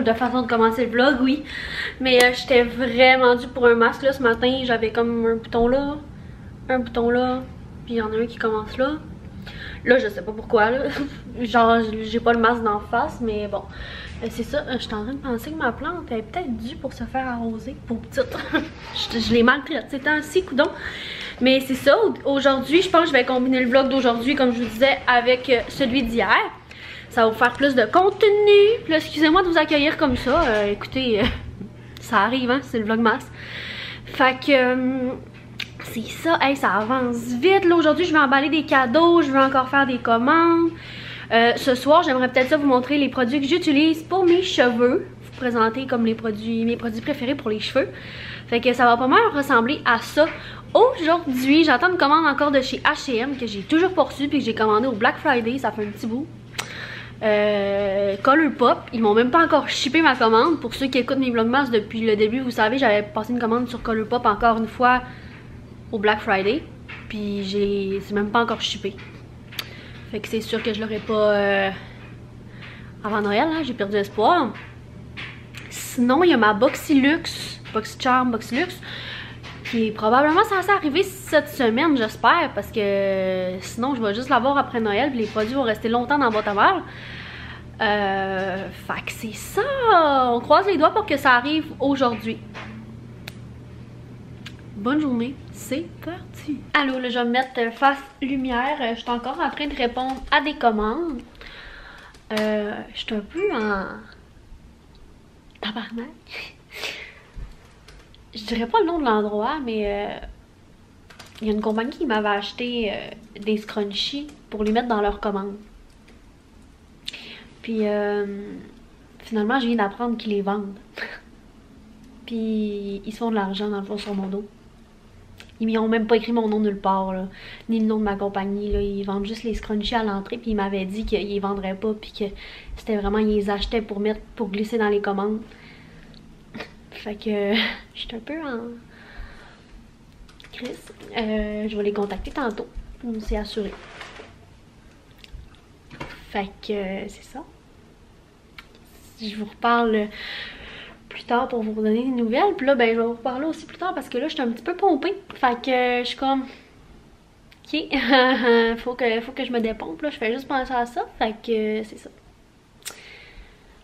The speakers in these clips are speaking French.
drôle de façon de commencer le vlog, oui. Mais j'étais vraiment due pour un masque là ce matin. J'avais comme un bouton là, puis il y en a un qui commence là. Là, je sais pas pourquoi, là. Genre, j'ai pas le masque d'en face, mais bon. C'est ça, je suis en train de penser que ma plante est peut-être due pour se faire arroser, pour petite. je l'ai maltraite ces temps-ci, coudonc. Mais c'est ça, aujourd'hui, je pense que je vais combiner le vlog d'aujourd'hui, comme je vous disais, avec celui d'hier. Ça va vous faire plus de contenu. Puis là, excusez-moi de vous accueillir comme ça. Écoutez, ça arrive, hein, c'est le vlogmas. Fait que... c'est ça, hey, ça avance vite là. Aujourd'hui je vais emballer des cadeaux, je vais encore faire des commandes. Ce soir j'aimerais peut-être ça vous montrer les produits que j'utilise pour mes cheveux. Vous présenter comme mes produits préférés pour les cheveux. Fait que ça va pas mal ressembler à ça. Aujourd'hui j'attends une commande encore de chez H&M que j'ai toujours pas reçue puis que j'ai commandé au Black Friday, ça fait un petit bout. Colourpop, ils m'ont même pas encore shippé ma commande. Pour ceux qui écoutent mes vlogmas depuis le début, vous savez j'avais passé une commande sur Colourpop encore une fois au Black Friday, puis c'est même pas encore shippé. Fait que c'est sûr que je l'aurai pas avant Noël, hein, j'ai perdu espoir. Sinon, il y a ma Boxylux, BoxyCharm Boxylux, qui est probablement censée arriver cette semaine, j'espère, parce que sinon je vais juste l'avoir après Noël, puis les produits vont rester longtemps dans la boîte à mal. Fait que c'est ça, on croise les doigts pour que ça arrive aujourd'hui. Bonne journée, c'est parti! Allô, là je vais me mettre face lumière, je suis encore en train de répondre à des commandes. Je suis un peu en tabarnak. Je dirais pas le nom de l'endroit, mais il y a une compagnie qui m'avait acheté des scrunchies pour les mettre dans leur commande. Puis finalement je viens d'apprendre qu'ils les vendent. Puis ils se font de l'argent dans le fond sur mon dos. Ils m'ont même pas écrit mon nom nulle part, là, ni le nom de ma compagnie. Là. Ils vendent juste les scrunchies à l'entrée. Puis ils m'avaient dit qu'ils les vendraient pas. Puis que c'était vraiment, ils les achetaient pour glisser dans les commandes. Fait que j'étais un peu en crise. Je vais les contacter tantôt. C'est assuré. Fait que c'est ça. Je vous reparle plus tard pour vous redonner des nouvelles. Puis là, ben, je vais vous reparler aussi plus tard parce que là, je suis un petit peu pompée. Fait que je suis comme... ok, faut que je me dépompe. Là, je fais juste penser à ça. Fait que c'est ça.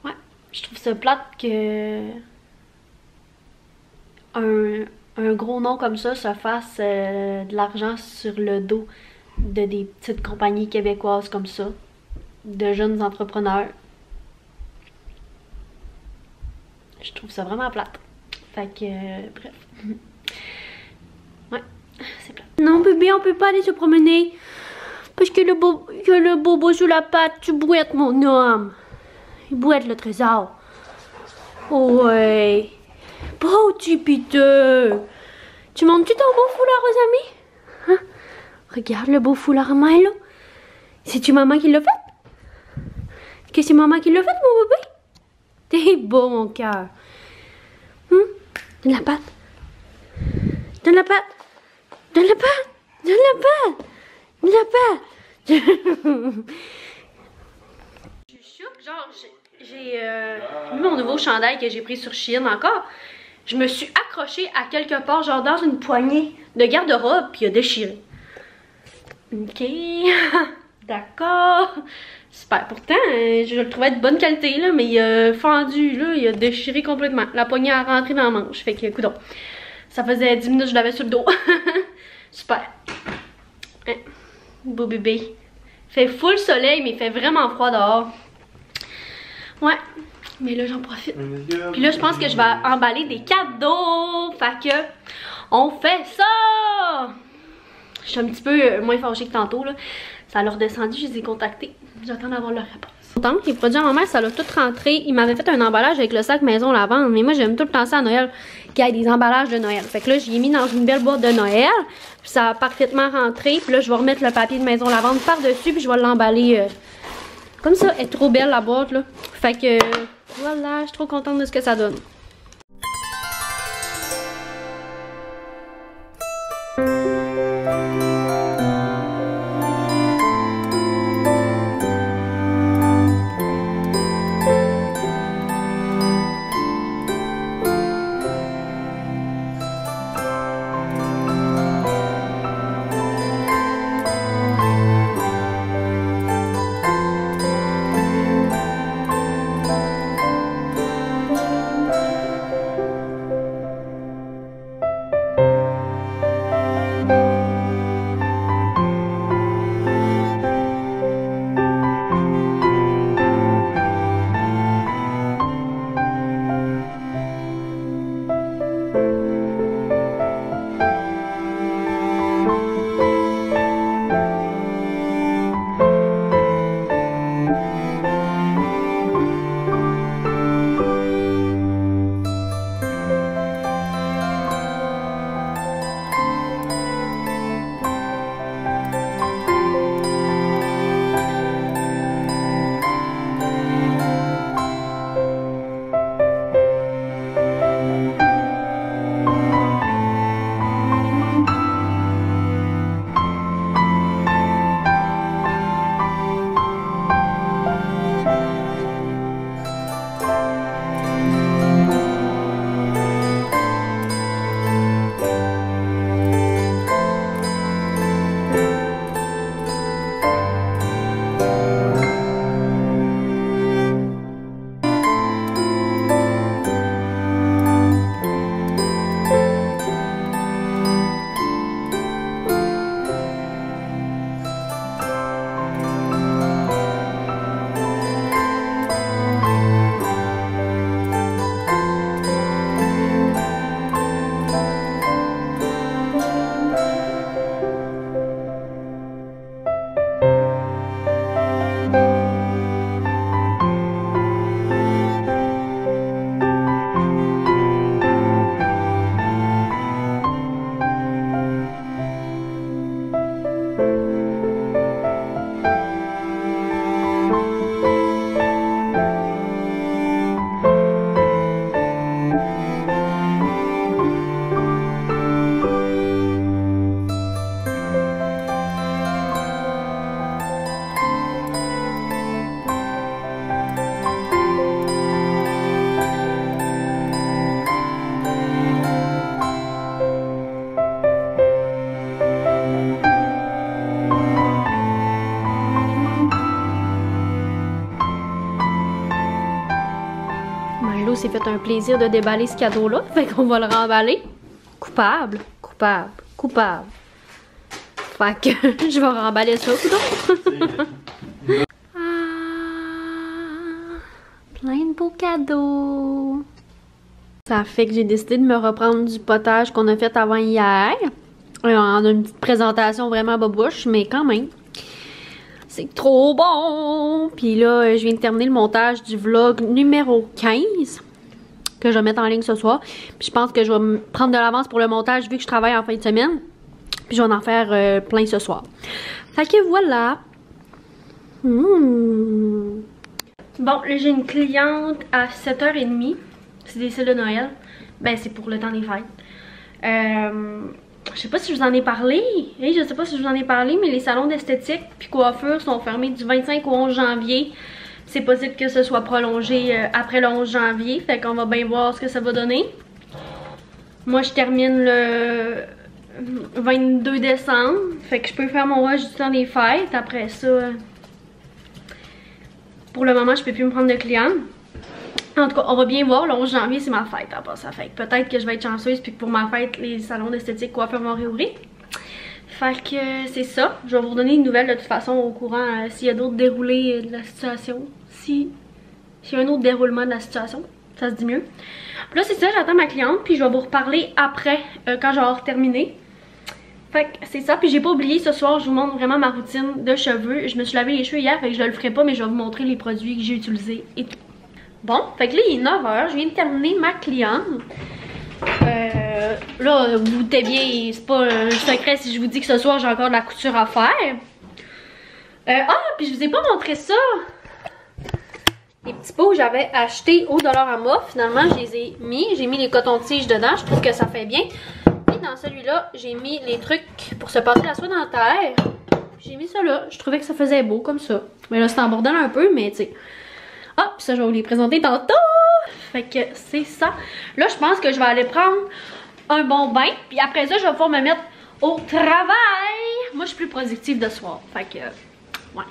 Ouais, je trouve ça plate que... un gros nom comme ça se fasse de l'argent sur le dos de des petites compagnies québécoises comme ça. De jeunes entrepreneurs. Je trouve ça vraiment plate. Fait que, bref. Ouais, c'est plate. Non bébé, on peut pas aller se promener. Parce que le bobo sous la patte, tu bouettes mon homme. Il bouette le trésor. Oh ouais. Oh petit piteux. Tu montes-tu ton beau foulard aux amis? Hein? Regarde le beau foulard à main là. C'est-tu maman qui l'a fait? Est-ce que c'est maman qui l'a fait mon bébé? T'es beau mon cœur. Donne la patte. Donne la patte. Donne la patte. Donne la patte. Donne la patte. Je suis choquée, genre j'ai mis mon nouveau chandail que j'ai pris sur Shein encore. Je me suis accrochée à quelque part, genre dans une poignée de garde-robe, puis il a déchiré. Ok, d'accord. Super. Pourtant, je le trouvais de bonne qualité, là, mais il a fendu, là, il a déchiré complètement. La poignée a rentré dans la manche. Fait que, écoute, ça faisait 10 minutes que je l'avais sur le dos. Super. Hein. Beau bébé. Fait full soleil, mais il fait vraiment froid dehors. Ouais. Mais là, j'en profite. Puis là, je pense que je vais emballer des cadeaux. Fait que, on fait ça! Je suis un petit peu moins fâchée que tantôt, là. Ça leur descendu, je les ai contactés. J'attends d'avoir leur réponse. Les produits à ma mère, ça l'a tout rentré. Il m'avait fait un emballage avec le sac maison lavande. Mais moi, j'aime tout le temps ça à Noël, qu'il y ait des emballages de Noël. Fait que là, j'ai mis dans une belle boîte de Noël. Puis ça a parfaitement rentré. Puis là, je vais remettre le papier de maison lavande par-dessus. Puis je vais l'emballer comme ça. Elle est trop belle, la boîte, là. Fait que voilà, je suis trop contente de ce que ça donne. fait un plaisir de déballer ce cadeau-là. Fait qu'on va le remballer. Coupable, coupable, coupable. Fait que je vais remballer ça, coudonc. Plein de beaux cadeaux. Ça fait que j'ai décidé de me reprendre du potage qu'on a fait avant hier. On a une petite présentation vraiment babouche, mais quand même. C'est trop bon! Puis là, je viens de terminer le montage du vlog numéro 15 que je vais mettre en ligne ce soir. Puis je pense que je vais me prendre de l'avance pour le montage vu que je travaille en fin de semaine. Puis je vais en faire plein ce soir. Fait que voilà! Bon, là j'ai une cliente à 7h30. C'est des cils de Noël. Ben c'est pour le temps des fêtes. Je sais pas si je vous en ai parlé. Je sais pas si je vous en ai parlé, mais les salons d'esthétique puis coiffure sont fermés du 25 au 11 janvier. C'est possible que ce soit prolongé après le 11 janvier. Fait qu'on va bien voir ce que ça va donner. Moi je termine le 22 décembre. Fait que je peux faire mon rush du temps des fêtes. Après ça, pour le moment je peux plus me prendre de clients. En tout cas, on va bien voir. Le 11 janvier, c'est ma fête à part ça. Fait que peut-être que je vais être chanceuse puis que pour ma fête, les salons d'esthétique coiffure vont réouvrir. Fait que c'est ça. Je vais vous redonner une nouvelle de toute façon au courant s'il y a d'autres déroulés de la situation. S'il y a un autre déroulement de la situation, ça se dit mieux. Puis là, c'est ça, j'attends ma cliente puis je vais vous reparler après quand j'aurai terminé. Fait que c'est ça. Puis j'ai pas oublié, ce soir, je vous montre vraiment ma routine de cheveux. Je me suis lavé les cheveux hier, fait que je le ferai pas, mais je vais vous montrer les produits que j'ai utilisés et tout. Bon, fait que là il est 9h, je viens de terminer ma cliente. Là, vous doutez bien, c'est pas un secret si je vous dis que ce soir j'ai encore de la couture à faire. Puis je vous ai pas montré ça. Les petits pots que j'avais achetés au Dollarama, finalement je les ai mis. J'ai mis les cotons-tiges dedans, je trouve que ça fait bien. Et dans celui-là, j'ai mis les trucs pour se passer la soie dentaire. J'ai mis ça là, je trouvais que ça faisait beau comme ça. Mais là c'est en bordel un peu, mais tu sais. Ah, puis ça, je vais vous les présenter tantôt. Fait que c'est ça. Là, je pense que je vais aller prendre un bon bain. Puis après ça, je vais pouvoir me mettre au travail. Moi, je suis plus productive de soir. Fait que, ouais.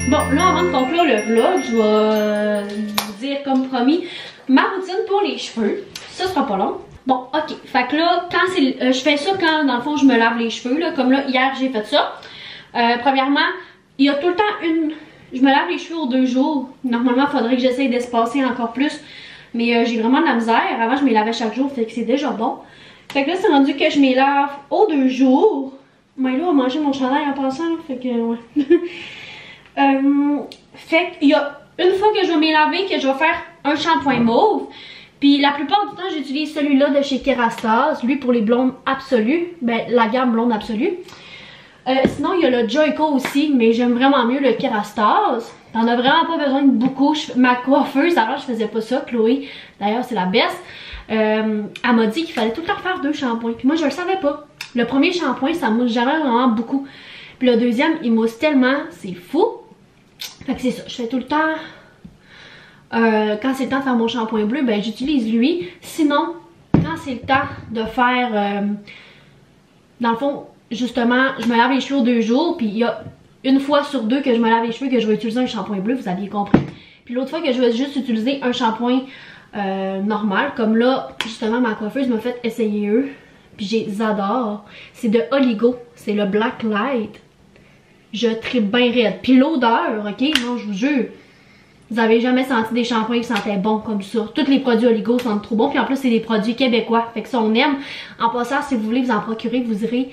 Bon, là, avant de conclure le vlog, je vais vous dire, comme promis, ma routine pour les cheveux. Ça sera pas long. Bon, ok. Fait que là, quand c'est, je fais ça quand, dans le fond, je me lave les cheveux. Là, comme là, hier, j'ai fait ça. Premièrement, il y a tout le temps une... Je me lave les cheveux aux 2 jours. Normalement, il faudrait que j'essaye d'espacer encore plus. Mais j'ai vraiment de la misère. Avant, je me lavais chaque jour, fait que c'est déjà bon. Fait que là, c'est rendu que je me lave aux 2 jours. Mais là, on va manger mon chandail en passant, là, fait que, ouais. Fait qu'il y a une fois que je vais me laver que je vais faire un shampoing mauve. Puis la plupart du temps j'utilise celui-là de chez Kerastase. Lui pour les blondes absolues. Ben la gamme blonde absolue. Sinon il y a le Joico aussi. Mais j'aime vraiment mieux le Kerastase. T'en as vraiment pas besoin de beaucoup. Ma coiffeuse, alors je faisais pas ça. Chloé, d'ailleurs c'est la best. Elle m'a dit qu'il fallait tout le temps faire 2 shampoings. Puis moi je le savais pas. Le premier shampoing ça mousse jamais vraiment beaucoup. Puis le deuxième il mousse tellement. C'est fou. Fait que c'est ça, je fais tout le temps, quand c'est le temps de faire mon shampoing bleu, ben j'utilise lui. Sinon, quand c'est le temps de faire, dans le fond, justement, je me lave les cheveux aux 2 jours, puis il y a une fois sur 2 que je me lave les cheveux que je vais utiliser un shampoing bleu, vous aviez compris. Puis l'autre fois que je vais juste utiliser un shampoing normal, comme là, justement, ma coiffeuse m'a fait essayer eux, puis j'adore. C'est de Oligo, c'est le Black Light. Je tripe bien raide. Puis l'odeur, ok, non, je vous jure, vous avez jamais senti des shampoings qui sentaient bon comme ça. Tous les produits Oligo sentent trop bon. Puis en plus, c'est des produits québécois. Fait que ça, on aime. En passant, si vous voulez vous en procurer, vous irez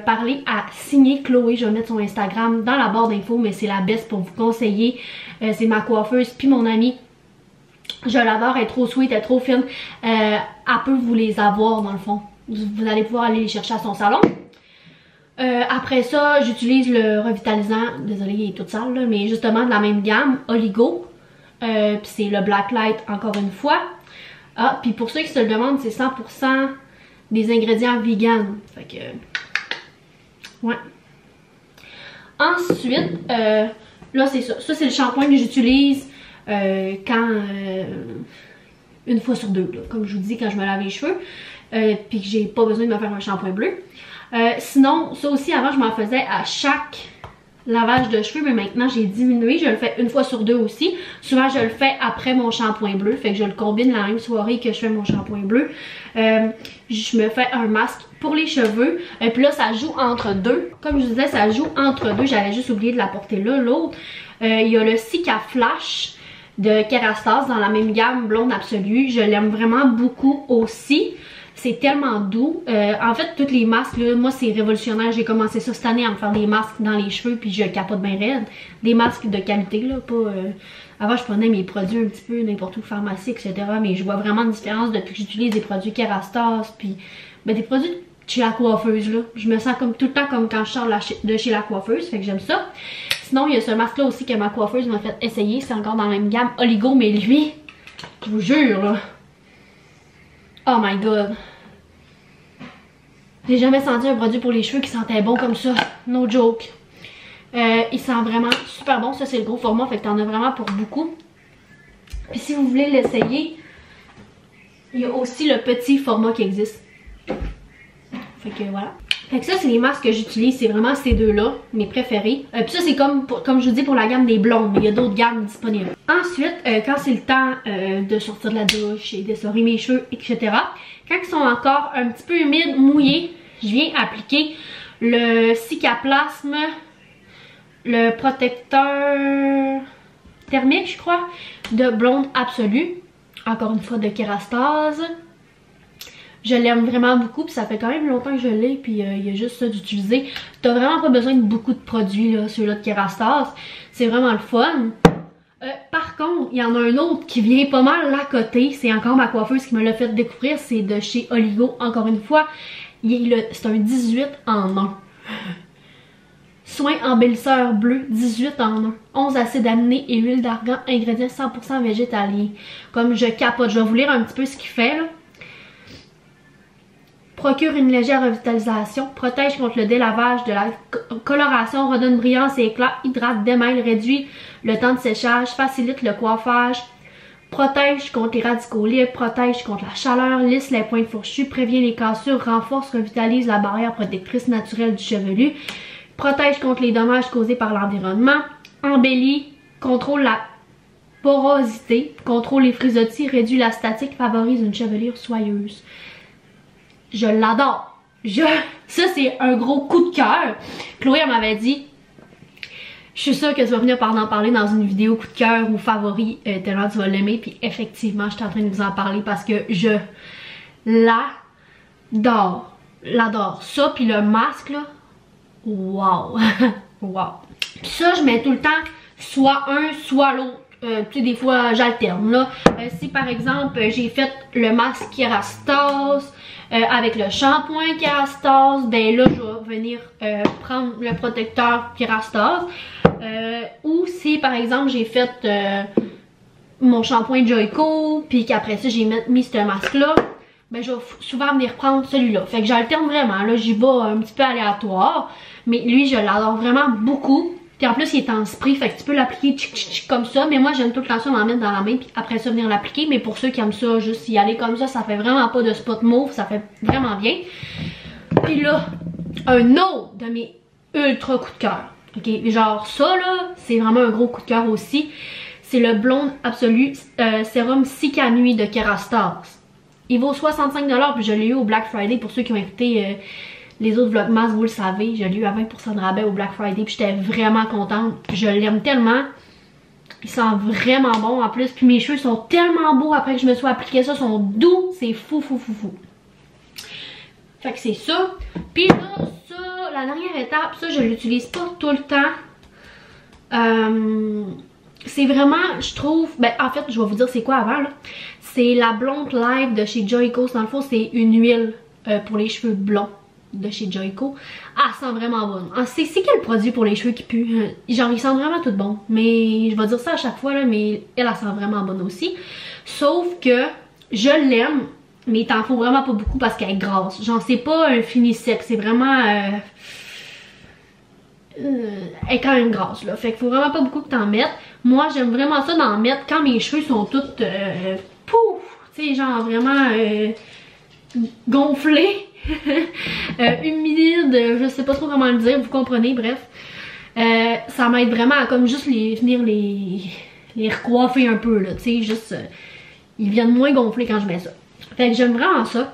parler à Signer Chloé. Je vais mettre son Instagram dans la barre d'infos, mais c'est la best pour vous conseiller. C'est ma coiffeuse, puis mon amie. Je l'adore, elle est trop sweet, elle est trop fine. Elle peut vous les avoir dans le fond. Vous allez pouvoir aller les chercher à son salon. Après ça, j'utilise le revitalisant, désolé il est tout sale là, mais justement de la même gamme, Oligo. Puis c'est le Black Light encore une fois. Ah, puis pour ceux qui se le demandent, c'est 100% des ingrédients vegan. Fait que... ouais. Ensuite, là c'est ça. Ça c'est le shampoing que j'utilise une fois sur deux, là, comme je vous dis, quand je me lave les cheveux. Puis que j'ai pas besoin de me faire un shampoing bleu. Sinon, ça aussi, avant, je m'en faisais à chaque lavage de cheveux, mais maintenant j'ai diminué. Je le fais une fois sur deux aussi. Souvent, je le fais après mon shampoing bleu. Fait que je le combine la même soirée que je fais mon shampoing bleu. Je me fais un masque pour les cheveux. Puis là, ça joue entre deux. Comme je vous disais, ça joue entre deux. J'avais juste oublié de l'apporter là. L'autre, il y a le Cica Flash de Kerastase dans la même gamme blonde absolue. Je l'aime vraiment beaucoup aussi. C'est tellement doux. En fait, tous les masques, là, moi c'est révolutionnaire. J'ai commencé ça cette année à me faire des masques dans les cheveux, puis je capote bien raide. Des masques de qualité, là, pas... Avant, je prenais mes produits un petit peu n'importe où, pharmacie, etc. Mais je vois vraiment une différence depuis que j'utilise des produits Kerastase, puis ben, des produits chez la coiffeuse, là. Je me sens comme tout le temps comme quand je sors de chez la coiffeuse, fait que j'aime ça. Sinon, il y a ce masque-là aussi que ma coiffeuse m'a fait essayer. C'est encore dans la même gamme Oligo, mais lui, je vous jure, là... Oh my god. J'ai jamais senti un produit pour les cheveux qui sentait bon comme ça. No joke. Il sent vraiment super bon. Ça, c'est le gros format. Fait que t'en as vraiment pour beaucoup. Puis si vous voulez l'essayer, il y a aussi le petit format qui existe. Fait que voilà. Fait que ça, c'est les masques que j'utilise. C'est vraiment ces deux-là, mes préférés. Puis ça, c'est comme je vous dis pour la gamme des blondes. Mais il y a d'autres gammes disponibles. Ensuite, quand c'est le temps de sortir de la douche et d'essorer mes cheveux, etc. Quand ils sont encore un petit peu humides, mouillés, je viens appliquer le Cicaplasme, le protecteur thermique, je crois, de blonde absolue. Encore une fois, de Kerastase. Je l'aime vraiment beaucoup, puis ça fait quand même longtemps que je l'ai, puis il y a juste ça d'utiliser. T'as vraiment pas besoin de beaucoup de produits, là, ceux-là de Kerastase. C'est vraiment le fun. Par contre, il y en a un autre qui vient pas mal à côté. C'est encore ma coiffeuse qui me l'a fait découvrir. C'est de chez Oligo, encore une fois. C'est un 18 en 1. Soin embellisseur bleu, 18 en 1. 11 acides aminés et huile d'argan, ingrédients 100% végétaliens. Comme je capote, je vais vous lire un petit peu ce qu'il fait, là. Procure une légère revitalisation, protège contre le délavage, de la coloration, redonne brillance et éclat, hydrate, démêle, réduit le temps de séchage, facilite le coiffage, protège contre les radicaux libres, protège contre la chaleur, lisse les pointes fourchues, prévient les cassures, renforce, revitalise la barrière protectrice naturelle du chevelu, protège contre les dommages causés par l'environnement, embellit, contrôle la porosité, contrôle les frisottis, réduit la statique, favorise une chevelure soyeuse. Je l'adore. Ça, c'est un gros coup de cœur. Chloé, elle m'avait dit, je suis sûre que tu vas venir en parler dans une vidéo coup de cœur ou favori, tellement tu vas l'aimer. Puis effectivement, je suis en train de vous en parler parce que je l'adore. L'adore. Ça, puis le masque, là, wow. Wow. Puis ça, je mets tout le temps soit un, soit l'autre. Tu sais, des fois, j'alterne, là. Si, par exemple, j'ai fait le masque Kerastase avec le shampoing Kerastase, ben là, je vais venir prendre le protecteur Kerastase. Ou si, par exemple, j'ai fait mon shampoing Joico, puis qu'après ça, j'ai mis ce masque-là, ben je vais souvent venir prendre celui-là. Fait que j'alterne vraiment, là, j'y vais un petit peu aléatoire. Mais lui, je l'adore vraiment beaucoup. Puis en plus, il est en spray, fait que tu peux l'appliquer comme ça. Mais moi, j'aime tout le temps ça m'en mettre dans la main, puis après ça, venir l'appliquer. Mais pour ceux qui aiment ça, juste y aller comme ça fait vraiment pas de spot mauve, ça fait vraiment bien. Puis là, un autre de mes ultra coups de cœur. Ok, genre ça là, c'est vraiment un gros coup de cœur aussi. C'est le Blonde Absolue Sérum Cica Nuit de Kerastase. Il vaut 65$, puis je l'ai eu au Black Friday pour ceux qui ont écouté les autres vlogmas, vous le savez, je l'ai eu à 20% de rabais au Black Friday, puis j'étais vraiment contente. Je l'aime tellement. Il sent vraiment bon en plus, puis mes cheveux sont tellement beaux après que je me sois appliqué ça, sont doux, c'est fou. Fait que c'est ça. Puis là, ça, la dernière étape, ça je l'utilise pas tout le temps. C'est vraiment, je trouve, ben en fait, je vais vous dire c'est quoi avant là. C'est la Blonde Live de chez Joico. Dans le fond, c'est une huile pour les cheveux blonds de chez Joico. Ah, elle sent vraiment bonne. C'est quel produit pour les cheveux qui pue? Genre, il sent vraiment tout bon. Mais je vais dire ça à chaque fois, là, mais elle sent vraiment bonne aussi. Sauf que je l'aime, mais il t'en faut vraiment pas beaucoup parce qu'elle est grasse. Genre, c'est pas un fini sec, c'est vraiment... elle est quand même grasse, là. Fait qu'il faut vraiment pas beaucoup que t'en mettes. Moi, j'aime vraiment ça d'en mettre quand mes cheveux sont tous... pouf! Tu sais, genre vraiment... gonflés. Humides, je sais pas trop comment le dire, vous comprenez, bref. Ça m'aide vraiment à comme juste venir les recoiffer un peu, là. Tu sais, juste... ils viennent moins gonflés quand je mets ça. Fait que j'aime vraiment ça.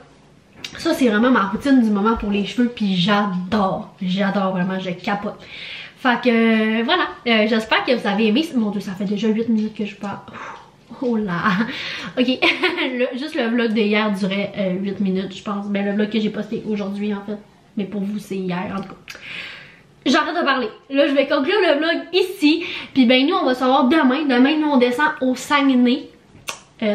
Ça, c'est vraiment ma routine du moment pour les cheveux, puis j'adore. J'adore vraiment, je capote. Fait que voilà, j'espère que vous avez aimé. Mon Dieu, ça fait déjà 8 minutes que je parle. Oh là. Ok, juste le vlog d'hier durait 8 minutes, je pense. Ben, le vlog que j'ai posté aujourd'hui, en fait. Mais pour vous, c'est hier, en tout cas. J'arrête de parler. Là, je vais conclure le vlog ici. Puis ben, nous, on va se voir demain. Demain, nous, on descend au Saguenay.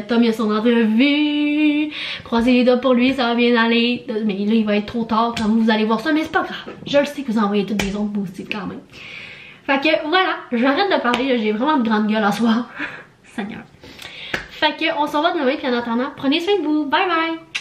Tom, il a son entrevue. Croisez les doigts pour lui, ça va bien aller. Mais là, il va être trop tard quand vous allez voir ça. Mais c'est pas grave. Je le sais que vous envoyez toutes des ondes positives quand même. Fait que voilà, j'arrête de parler. J'ai vraiment de grande gueule à soir. Seigneur. Fait que on se revoit demain. Puis en attendant, prenez soin de vous. Bye bye.